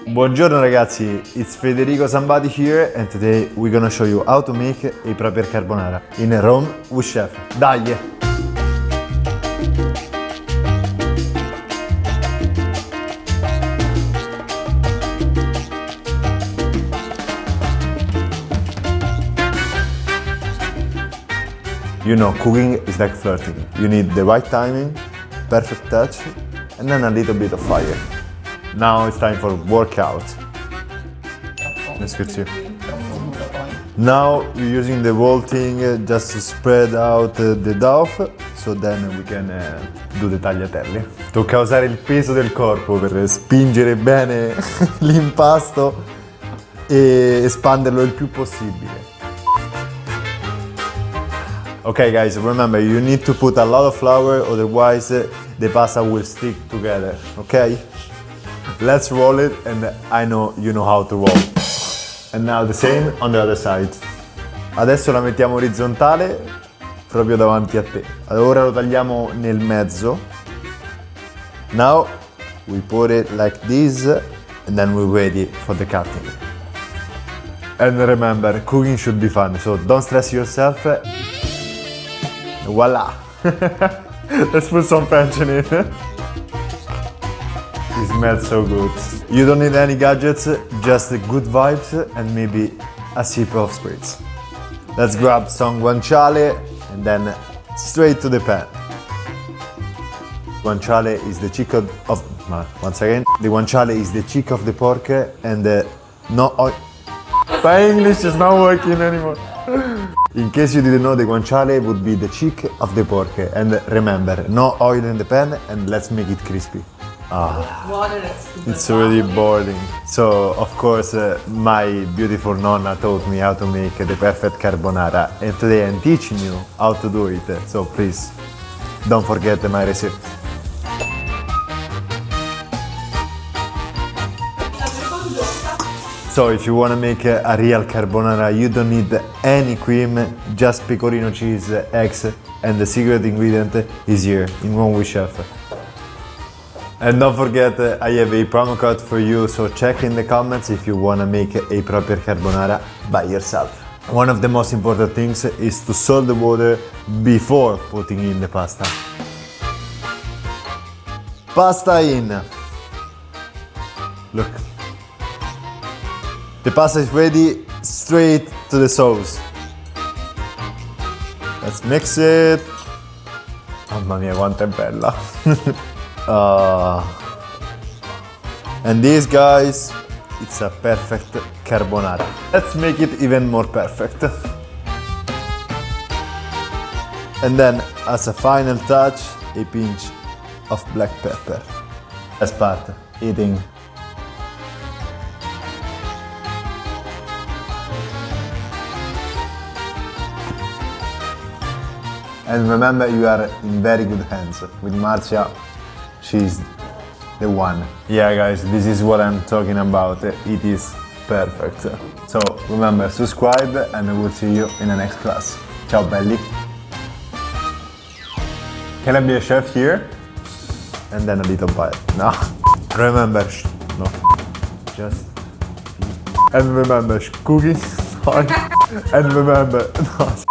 Buongiorno ragazzi, it's Federico Sambati here and today we're gonna show you how to make a proper carbonara in Rome with chef. Dai! You know, cooking is like flirting. You need the right timing, perfect touch, and then a little bit of fire. Now it's time for workout. Let's get you. Now we're using the whole thing just to spread out the dough, so then we can do the tagliatelle. Tocca usare il peso del corpo per spingere bene l'impasto e espanderlo il più possibile. Okay guys, remember you need to put a lot of flour, otherwise the pasta will stick together, okay? Let's roll it and I know you know how to roll. And now the same on the other side. Adesso la mettiamo orizzontale proprio davanti a te. Ora lo tagliamo nel mezzo. Now we put it like this and then we're ready for the cutting. And remember, cooking should be fun, so don't stress yourself. Voila! Let's put some French in it. It smells so good. You don't need any gadgets, just good vibes and maybe a sip of spritz. Let's grab some guanciale and then straight to the pan. Guanciale is the cheek of once again, the guanciale is the cheek of the pork and no oil. My English is not working anymore. In case you didn't know, the guanciale would be the cheek of the pork. And remember, no oil in the pan and let's make it crispy. It's already boiling. So, of course, my beautiful nonna taught me how to make the perfect carbonara. And today I'm teaching you how to do it. So please, don't forget my recipe. So if you want to make a real carbonara, you don't need any cream, just pecorino cheese, eggs, and the secret ingredient is here in One with Chef. And don't forget, I have a promo code for you, so check in the comments if you want to make a proper carbonara by yourself. One of the most important things is to salt the water before putting in the pasta. Pasta in. Look. The pasta is ready, straight to the sauce. Let's mix it. Mamma mia, quanto è bella. And this, guys, it's a perfect carbonara. Let's make it even more perfect. And then, as a final touch, a pinch of black pepper. Best part, eating. And remember, you are in very good hands. With Marcia, she's the one. Yeah guys, this is what I'm talking about. It is perfect. So remember, subscribe and I will see you in the next class. Ciao belli. Can I be a chef here? And then a little bite. No. Remember, no. Just. And remember, cooking. And remember, no.